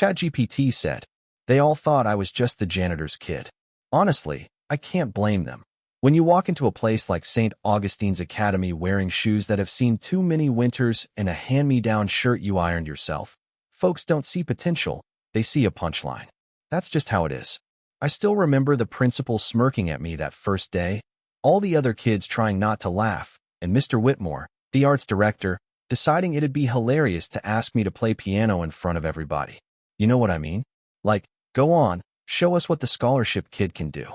ChatGPT said. They all thought I was just the janitor's kid. Honestly, I can't blame them. When you walk into a place like St. Augustine's Academy wearing shoes that have seen too many winters and a hand-me-down shirt you ironed yourself, folks don't see potential, they see a punchline. That's just how it is. I still remember the principal smirking at me that first day, all the other kids trying not to laugh, and Mr. Whitmore, the arts director, deciding it'd be hilarious to ask me to play piano in front of everybody. You know what I mean? Like, go on, show us what the scholarship kid can do.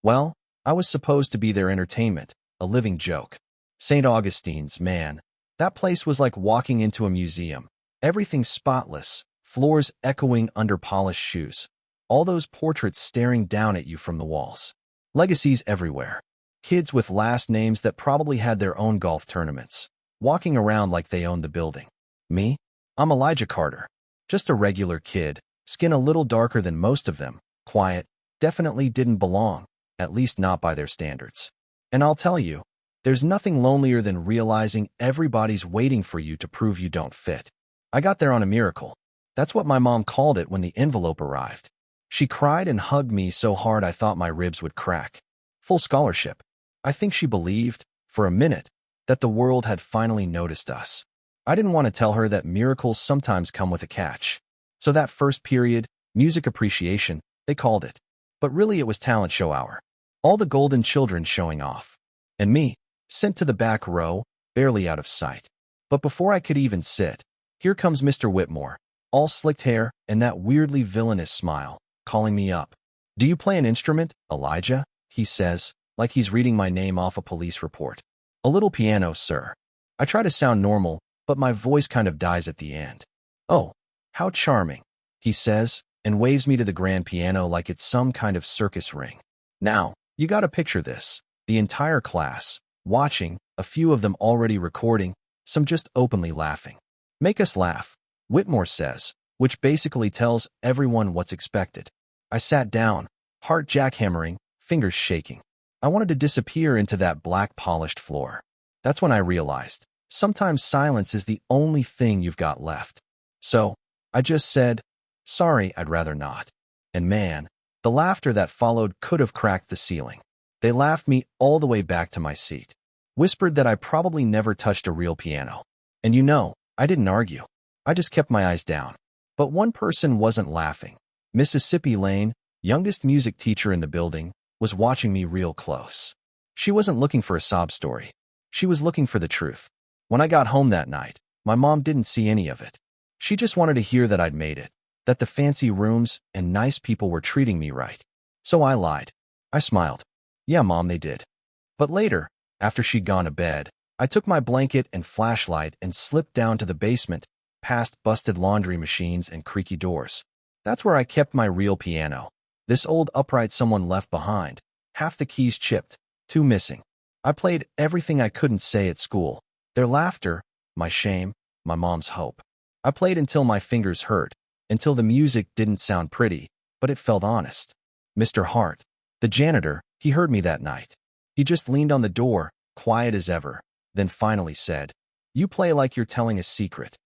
Well, I was supposed to be their entertainment, a living joke. St. Augustine's, man. That place was like walking into a museum. Everything spotless, floors echoing under polished shoes. All those portraits staring down at you from the walls. Legacies everywhere. Kids with last names that probably had their own golf tournaments, walking around like they owned the building. Me? I'm Elijah Carter. Just a regular kid, skin a little darker than most of them, quiet, definitely didn't belong, at least not by their standards. And I'll tell you, there's nothing lonelier than realizing everybody's waiting for you to prove you don't fit. I got there on a miracle. That's what my mom called it when the envelope arrived. She cried and hugged me so hard I thought my ribs would crack. Full scholarship. I think she believed, for a minute, that the world had finally noticed us. I didn't want to tell her that miracles sometimes come with a catch. So that first period, music appreciation, they called it. But really it was talent show hour. All the golden children showing off. And me, sent to the back row, barely out of sight. But before I could even sit, here comes Mr. Whitmore, all slicked hair and that weirdly villainous smile, calling me up. "Do you play an instrument, Elijah?" he says, like he's reading my name off a police report. "A little piano, sir." I try to sound normal, but my voice kind of dies at the end. "Oh, how charming," he says, and waves me to the grand piano like it's some kind of circus ring. Now, you gotta picture this. The entire class, watching, a few of them already recording, some just openly laughing. "Make us laugh," Whitmore says, which basically tells everyone what's expected. I sat down, heart jackhammering, fingers shaking. I wanted to disappear into that black polished floor. That's when I realized, sometimes silence is the only thing you've got left. So, I just said, "Sorry, I'd rather not." And man, the laughter that followed could have cracked the ceiling. They laughed me all the way back to my seat. Whispered that I probably never touched a real piano. And you know, I didn't argue. I just kept my eyes down. But one person wasn't laughing. Mississippi Lane, youngest music teacher in the building, was watching me real close. She wasn't looking for a sob story. She was looking for the truth. When I got home that night, my mom didn't see any of it. She just wanted to hear that I'd made it, that the fancy rooms and nice people were treating me right. So I lied. I smiled. "Yeah, Mom, they did." But later, after she'd gone to bed, I took my blanket and flashlight and slipped down to the basement, past busted laundry machines and creaky doors. That's where I kept my real piano. This old upright someone left behind, half the keys chipped, two missing. I played everything I couldn't say at school. Their laughter, my shame, my mom's hope. I played until my fingers hurt, until the music didn't sound pretty, but it felt honest. Mr. Hart, the janitor, he heard me that night. He just leaned on the door, quiet as ever, then finally said, "You play like you're telling a secret."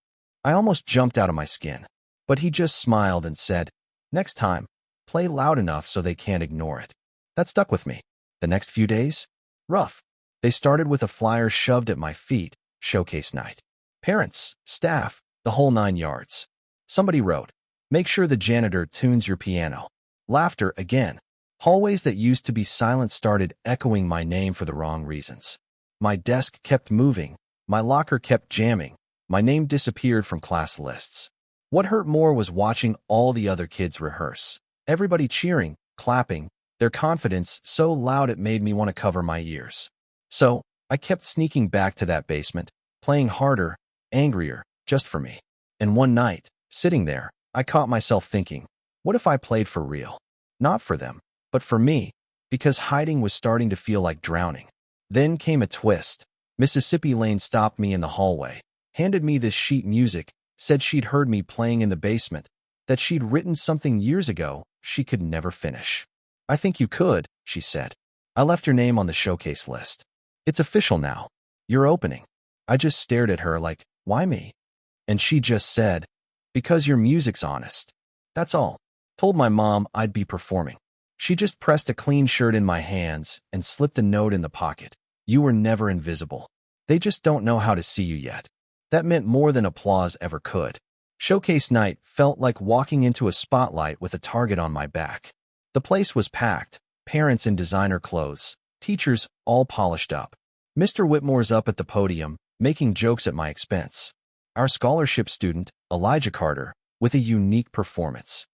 I almost jumped out of my skin, but he just smiled and said, "Next time, play loud enough so they can't ignore it." That stuck with me. The next few days? Rough. They started with a flyer shoved at my feet, showcase night. Parents, staff, the whole 9 yards. Somebody wrote, "Make sure the janitor tunes your piano." Laughter again. Hallways that used to be silent started echoing my name for the wrong reasons. My desk kept moving. My locker kept jamming. My name disappeared from class lists. What hurt more was watching all the other kids rehearse. Everybody cheering, clapping, their confidence so loud it made me want to cover my ears. So, I kept sneaking back to that basement, playing harder, angrier, just for me. And one night, sitting there, I caught myself thinking, what if I played for real? Not for them, but for me, because hiding was starting to feel like drowning. Then came a twist. Mississippi Lane stopped me in the hallway, handed me this sheet music, said she'd heard me playing in the basement, that she'd written something years ago she could never finish. "I think you could," she said. "I left your name on the showcase list. It's official now. You're opening." I just stared at her like, why me? And she just said, "Because your music's honest." That's all. Told my mom I'd be performing. She just pressed a clean shirt in my hands and slipped a note in the pocket. You were never invisible. They just don't know how to see you yet. That meant more than applause ever could. Showcase night felt like walking into a spotlight with a target on my back. The place was packed, parents in designer clothes, teachers all polished up. Mr. Whitmore's up at the podium, making jokes at my expense. Our scholarship student, Elijah Carter, with a unique performance.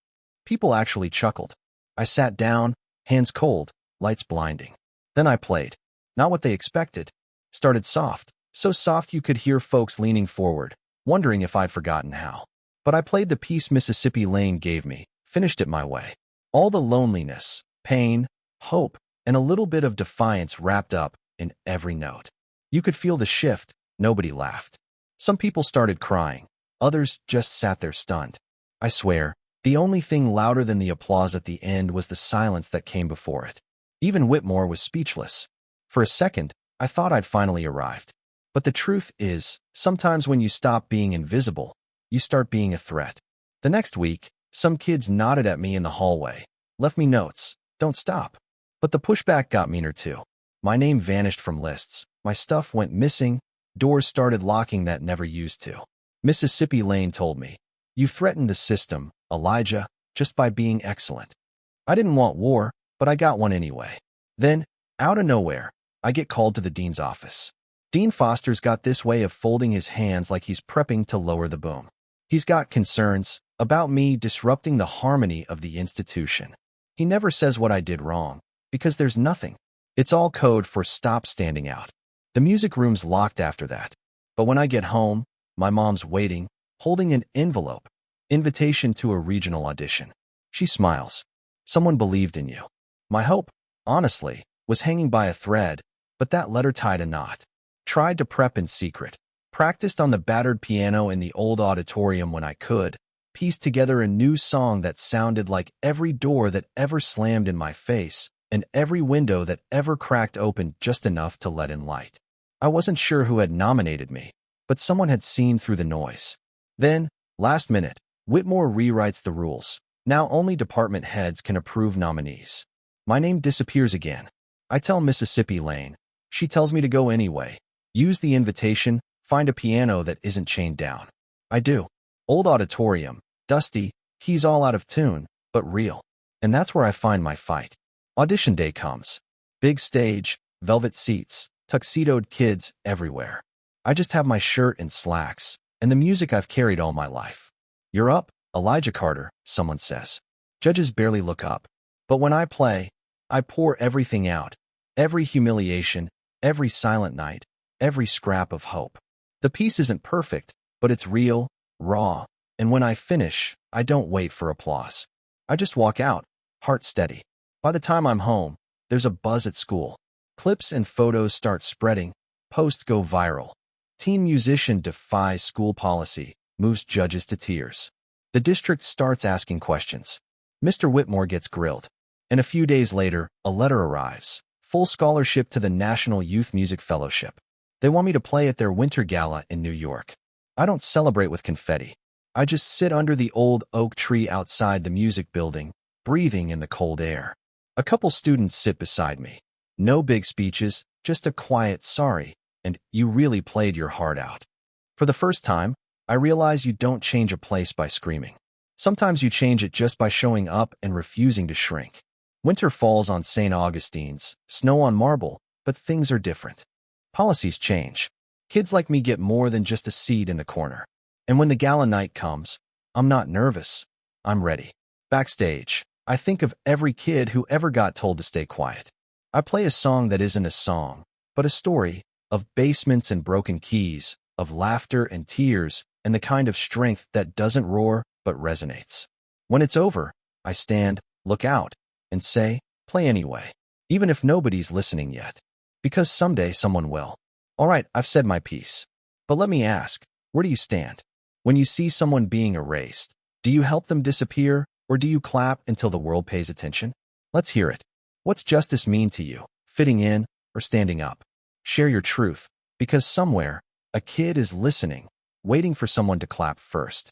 People actually chuckled. I sat down, hands cold, lights blinding. Then I played. Not what they expected. Started soft, so soft you could hear folks leaning forward, wondering if I'd forgotten how. But I played the piece Mississippi Lane gave me, finished it my way. All the loneliness, pain, hope, and a little bit of defiance wrapped up in every note. You could feel the shift. Nobody laughed. Some people started crying. Others just sat there stunned. I swear, the only thing louder than the applause at the end was the silence that came before it. Even Whitmore was speechless. For a second, I thought I'd finally arrived. But the truth is, sometimes when you stop being invisible, you start being a threat. The next week, some kids nodded at me in the hallway, left me notes, don't stop. But the pushback got meaner too. My name vanished from lists, my stuff went missing, doors started locking that never used to. Mississippi Lane told me, you threatened the system, Elijah, just by being excellent. I didn't want war, but I got one anyway. Then, out of nowhere, I get called to the dean's office. Dean Foster's got this way of folding his hands like he's prepping to lower the boom. He's got concerns about me disrupting the harmony of the institution. He never says what I did wrong, because there's nothing. It's all code for stop standing out. The music room's locked after that. But when I get home, my mom's waiting, holding an envelope. Invitation to a regional audition. She smiles. Someone believed in you. My hope, honestly, was hanging by a thread, but that letter tied a knot. Tried to prep in secret. Practiced on the battered piano in the old auditorium when I could. Pieced together a new song that sounded like every door that ever slammed in my face, and every window that ever cracked open just enough to let in light. I wasn't sure who had nominated me, but someone had seen through the noise. Then, last minute, Whitmore rewrites the rules. Now only department heads can approve nominees. My name disappears again. I tell Mississippi Lane. She tells me to go anyway. Use the invitation, find a piano that isn't chained down. I do. Old auditorium, dusty, keys all out of tune, but real. And that's where I find my fight. Audition day comes. Big stage, velvet seats, tuxedoed kids everywhere. I just have my shirt and slacks, and the music I've carried all my life. You're up, Elijah Carter, someone says. Judges barely look up. But when I play, I pour everything out. Every humiliation, every silent night, every scrap of hope. The piece isn't perfect, but it's real, raw, and when I finish, I don't wait for applause. I just walk out, heart steady. By the time I'm home, there's a buzz at school. Clips and photos start spreading, posts go viral. Teen musician defies school policy, moves judges to tears. The district starts asking questions. Mr. Whitmore gets grilled. And a few days later, a letter arrives. Full scholarship to the National Youth Music Fellowship. They want me to play at their winter gala in New York. I don't celebrate with confetti. I just sit under the old oak tree outside the music building, breathing in the cold air. A couple students sit beside me. No big speeches, just a quiet sorry, and you really played your heart out. For the first time, I realize you don't change a place by screaming. Sometimes you change it just by showing up and refusing to shrink. Winter falls on St. Augustine's, snow on marble, but things are different. Policies change. Kids like me get more than just a seat in the corner. And when the gala night comes, I'm not nervous. I'm ready. Backstage, I think of every kid who ever got told to stay quiet. I play a song that isn't a song, but a story of basements and broken keys, of laughter and tears, and the kind of strength that doesn't roar but resonates. When it's over, I stand, look out, and say, play anyway, even if nobody's listening yet. Because someday someone will. All right, I've said my piece. But let me ask, where do you stand? When you see someone being erased, do you help them disappear, or do you clap until the world pays attention? Let's hear it. What's justice mean to you, fitting in or standing up? Share your truth, because somewhere, a kid is listening, waiting for someone to clap first.